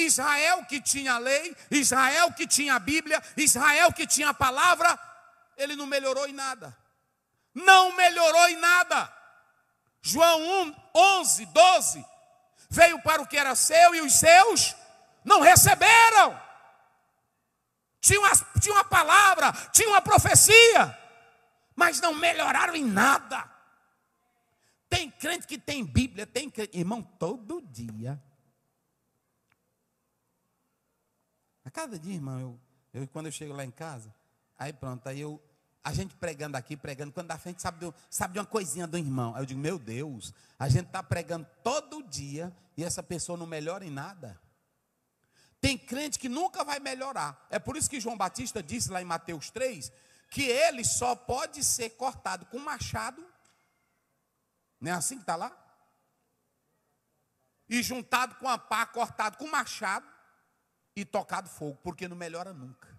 Israel que tinha a lei, Israel que tinha a Bíblia, Israel que tinha a palavra, ele não melhorou em nada. Não melhorou em nada. João 11, 12, veio para o que era seu e os seus não receberam. Tinha uma palavra, tinha uma profecia, mas não melhoraram em nada. Tem crente que tem Bíblia, tem crente, irmão, todo dia. A cada dia, irmão, quando eu chego lá em casa, aí pronto, a gente pregando aqui, quando a gente sabe de uma coisinha do irmão. Aí eu digo, meu Deus, a gente está pregando todo dia e essa pessoa não melhora em nada. Tem crente que nunca vai melhorar. É por isso que João Batista disse lá em Mateus 3, que ele só pode ser cortado com machado. Não é assim que está lá? E juntado com a pá, cortado com machado e tocado fogo, porque não melhora nunca.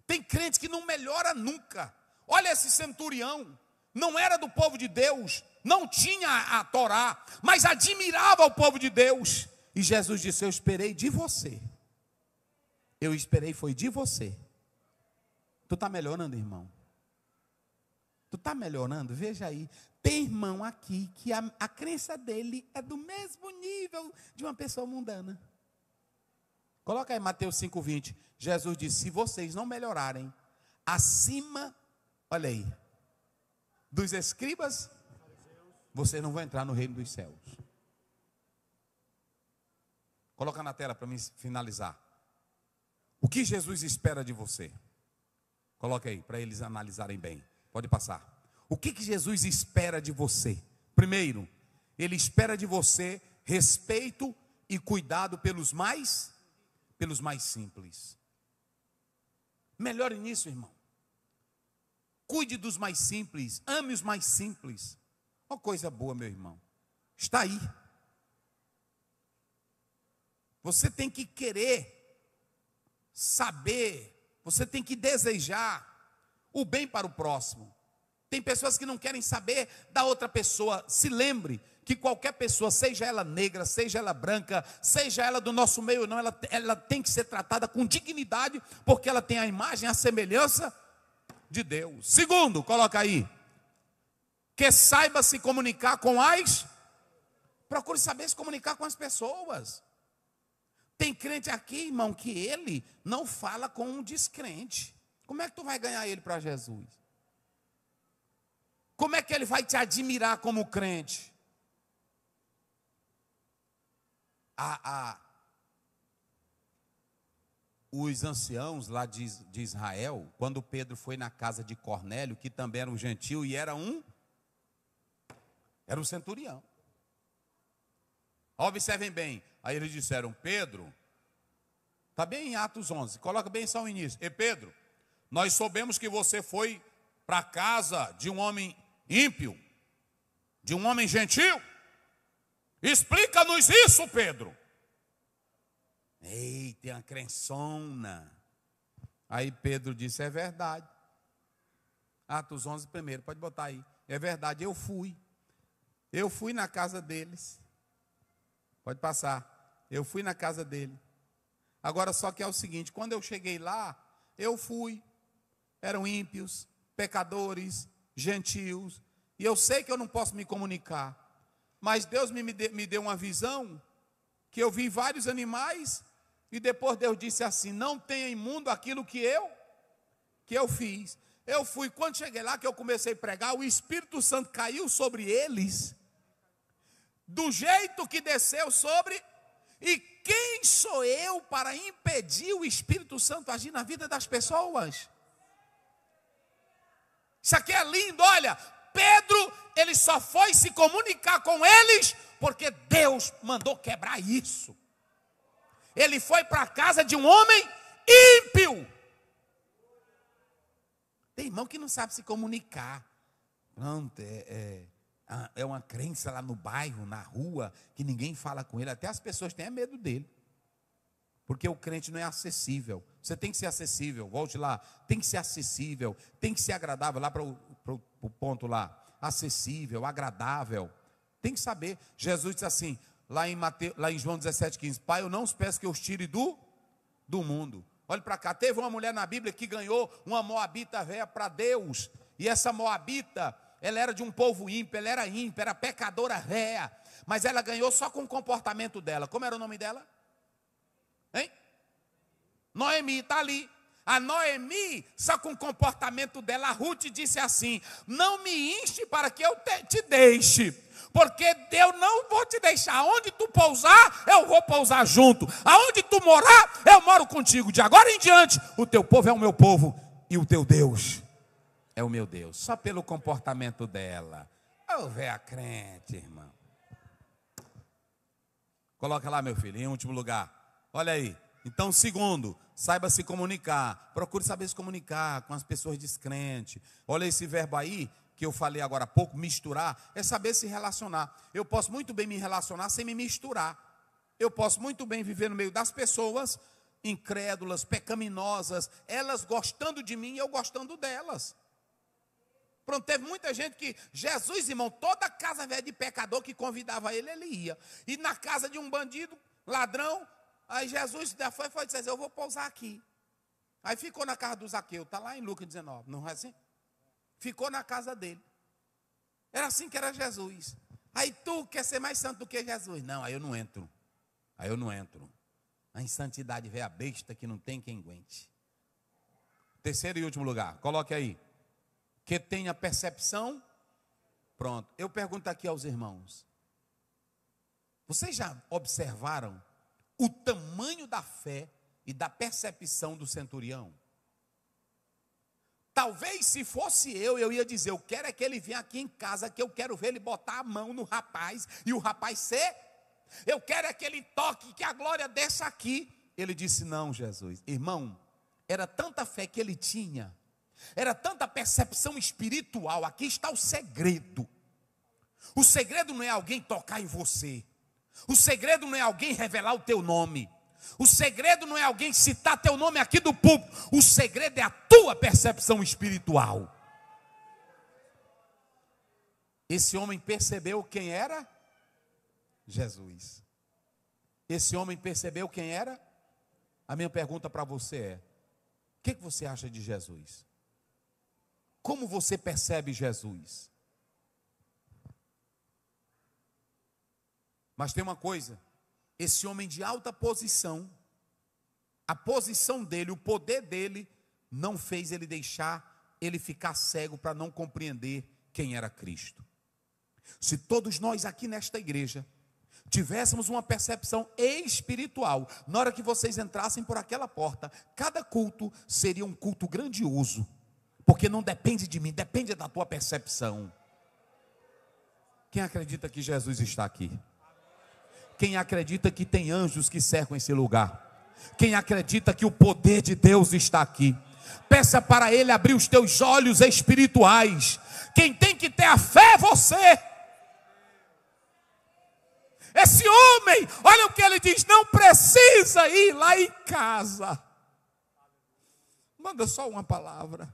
Tem crente que não melhora nunca. Olha esse centurião, não era do povo de Deus, não tinha a Torá, mas admirava o povo de Deus. E Jesus disse, eu esperei de você. Eu esperei foi de você. Tu está melhorando, irmão? Tu está melhorando? Veja aí. Tem irmão aqui que a crença dele é do mesmo nível de uma pessoa mundana. Coloca aí Mateus 5,20. Jesus disse, se vocês não melhorarem acima, olha aí, dos escribas, vocês não vão entrar no reino dos céus. Coloca na tela para mim finalizar. O que Jesus espera de você? Coloca aí, para eles analisarem bem. Pode passar. O que Jesus espera de você? Primeiro, Ele espera de você respeito e cuidado pelos mais simples. Melhore nisso, irmão. Cuide dos mais simples, ame os mais simples. Uma coisa boa, meu irmão. Está aí. Você tem que querer saber, você tem que desejar o bem para o próximo. Tem pessoas que não querem saber da outra pessoa. Se lembre que qualquer pessoa, seja ela negra, seja ela branca, seja ela do nosso meio ou não, ela tem que ser tratada com dignidade, porque ela tem a imagem, a semelhança de Deus. Segundo, coloca aí, que saiba se comunicar com procure saber se comunicar com as pessoas. Tem crente aqui, irmão, que ele não fala com um descrente. Como é que tu vai ganhar ele para Jesus? Como é que ele vai te admirar como crente? Os anciãos lá de Israel, quando Pedro foi na casa de Cornélio, que também era um gentil e era um centurião. Observem bem, aí eles disseram, Pedro, está bem em Atos 11, coloca bem só o início. E Pedro, nós soubemos que você foi para a casa de um homem ímpio, de um homem gentil. Explica-nos isso, Pedro. Ei, tem uma crençona. Aí Pedro disse, é verdade. Atos 11 primeiro, pode botar aí. É verdade, eu fui na casa deles. Pode passar. Eu fui na casa dele. Agora só que é o seguinte, quando eu cheguei lá, eram ímpios, pecadores, gentios, e eu sei que eu não posso me comunicar, mas Deus me deu uma visão, que eu vi vários animais, e depois Deus disse assim, não tenha imundo aquilo que eu fiz. Eu fui, quando cheguei lá, que eu comecei a pregar, o Espírito Santo caiu sobre eles, do jeito que desceu sobre, e quem sou eu para impedir o Espírito Santo agir na vida das pessoas? Isso aqui é lindo, olha, Pedro, ele só foi se comunicar com eles, porque Deus mandou quebrar isso. Ele foi para a casa de um homem ímpio. Tem irmão que não sabe se comunicar. Pronto, é uma crença lá no bairro, na rua, que ninguém fala com ele. Até as pessoas têm medo dele. Porque o crente não é acessível. Você tem que ser acessível, volte lá. Tem que ser acessível, tem que ser agradável. Lá para o ponto lá. Acessível, agradável. Tem que saber. Jesus disse assim, lá em João 17,15. Pai, eu não os peço que eu os tire do mundo. Olha para cá, teve uma mulher na Bíblia que ganhou uma moabita velha para Deus. E essa moabita, ela era de um povo ímpio, ela era ímpia, era pecadora véia. Mas ela ganhou só com o comportamento dela. Como era o nome dela? Hein? Noemi, está ali. A Noemi, só com o comportamento dela, a Ruth disse assim: não me enche para que eu te deixe, porque eu não vou te deixar. Aonde tu pousar, eu vou pousar junto. Aonde tu morar, eu moro contigo. De agora em diante, o teu povo é o meu povo e o teu Deus é o meu Deus. Só pelo comportamento dela. Ô, véia crente, irmão. Coloca lá, meu filho, em último lugar. Olha aí. Então, segundo, saiba se comunicar. Procure saber se comunicar com as pessoas descrentes. Olha esse verbo aí, que eu falei agora há pouco, misturar, é saber se relacionar. Eu posso muito bem me relacionar sem me misturar. Eu posso muito bem viver no meio das pessoas incrédulas, pecaminosas, elas gostando de mim e eu gostando delas. Pronto, teve muita gente que, Jesus, irmão, toda casa velha de pecador que convidava ele, ele ia. E na casa de um bandido, ladrão, aí Jesus foi dizer, eu vou pousar aqui. Aí ficou na casa do Zaqueu, está lá em Lucas 19, não é assim? Ficou na casa dele. Era assim que era Jesus. Aí tu quer ser mais santo do que Jesus? Não, aí eu não entro. Aí eu não entro. A insantidade vê a besta que não tem quem aguente. Terceiro e último lugar, coloque aí. Que tenha percepção. Pronto, eu pergunto aqui aos irmãos. Vocês já observaram o tamanho da fé e da percepção do centurião? Talvez se fosse eu ia dizer, eu quero é que ele venha aqui em casa, que eu quero ver ele botar a mão no rapaz, e o rapaz ser, eu quero é que ele toque, que a glória desça aqui. Ele disse, não, Jesus. Irmão, era tanta fé que ele tinha, era tanta percepção espiritual. Aqui está o segredo. O segredo não é alguém tocar em você. O segredo não é alguém revelar o teu nome. O segredo não é alguém citar teu nome aqui do púlpito. O segredo é a tua percepção espiritual. Esse homem percebeu quem era Jesus. Esse homem percebeu quem era. A minha pergunta para você é: o que você acha de Jesus? Como você percebe Jesus? Mas tem uma coisa, esse homem de alta posição, a posição dele, o poder dele, não fez ele deixar ele ficar cego para não compreender quem era Cristo. Se todos nós aqui nesta igreja tivéssemos uma percepção espiritual, na hora que vocês entrassem por aquela porta, cada culto seria um culto grandioso, porque não depende de mim, depende da tua percepção. Quem acredita que Jesus está aqui? Quem acredita que tem anjos que cercam esse lugar? Quem acredita que o poder de Deus está aqui? Peça para Ele abrir os teus olhos espirituais. Quem tem que ter a fé é você. Esse homem, olha o que ele diz, não precisa ir lá em casa. Manda só uma palavra.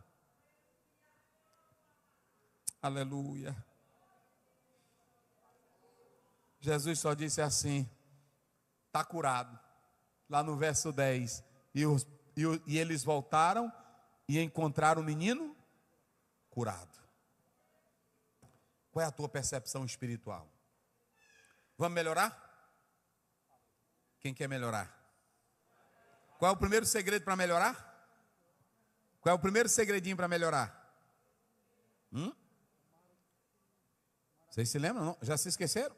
Aleluia. Jesus só disse assim, está curado. Lá no verso 10. E eles voltaram e encontraram o menino curado. Qual é a tua percepção espiritual? Vamos melhorar? Quem quer melhorar? Qual é o primeiro segredo para melhorar? Qual é o primeiro segredinho para melhorar? Vocês se lembram? Não? Já se esqueceram?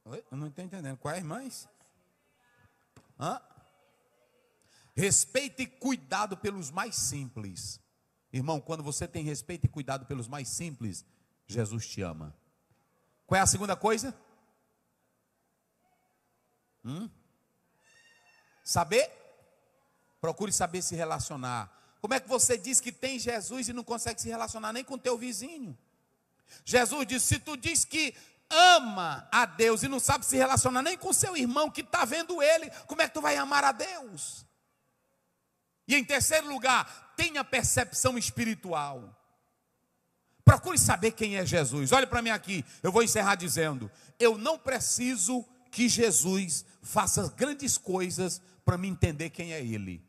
Oi? Eu não estou entendendo. Qual é, irmãs? Respeito e cuidado pelos mais simples. Irmão, quando você tem respeito e cuidado pelos mais simples, Jesus te ama. Qual é a segunda coisa? Saber? Procure saber se relacionar. Como é que você diz que tem Jesus e não consegue se relacionar nem com o teu vizinho? Jesus disse, se tu diz que ama a Deus e não sabe se relacionar nem com seu irmão que está vendo ele, como é que tu vai amar a Deus? E em terceiro lugar, tenha percepção espiritual. Procure saber quem é Jesus. Olhe para mim aqui, eu vou encerrar dizendo: eu não preciso que Jesus faça grandes coisas para me entender quem é Ele.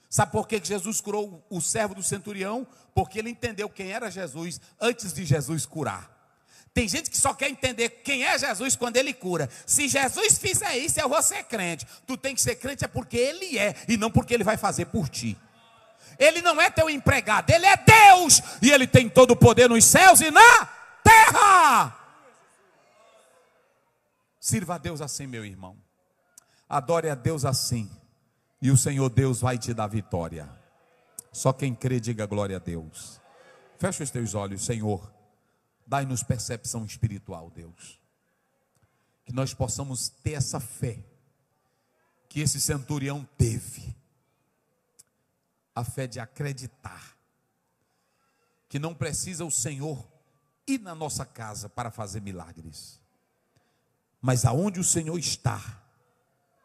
Sabe por que Jesus curou o servo do centurião? Porque ele entendeu quem era Jesus antes de Jesus curar. Tem gente que só quer entender quem é Jesus quando ele cura. Se Jesus fizer isso, eu vou ser crente. Tu tem que ser crente é porque ele é, e não porque ele vai fazer por ti. Ele não é teu empregado, ele é Deus, e ele tem todo o poder nos céus e na terra. Sirva a Deus assim, meu irmão. Adore a Deus assim, e o Senhor Deus vai te dar vitória. Só quem crê, diga glória a Deus. Fecha os teus olhos. Senhor, dai-nos percepção espiritual, Deus. Que nós possamos ter essa fé que esse centurião teve. A fé de acreditar que não precisa o Senhor ir na nossa casa para fazer milagres. Mas aonde o Senhor está,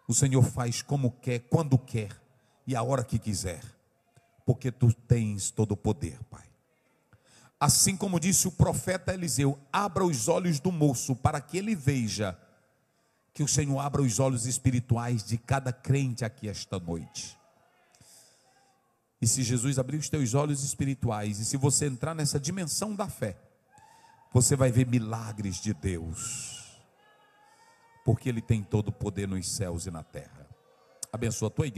o Senhor faz como quer, quando quer e a hora que quiser. Porque tu tens todo o poder, Pai. Assim como disse o profeta Eliseu: abra os olhos do moço para que ele veja. Que o Senhor abra os olhos espirituais de cada crente aqui esta noite. E se Jesus abrir os teus olhos espirituais, e se você entrar nessa dimensão da fé, você vai ver milagres de Deus. Porque Ele tem todo o poder nos céus e na terra. Abençoa a tua igreja.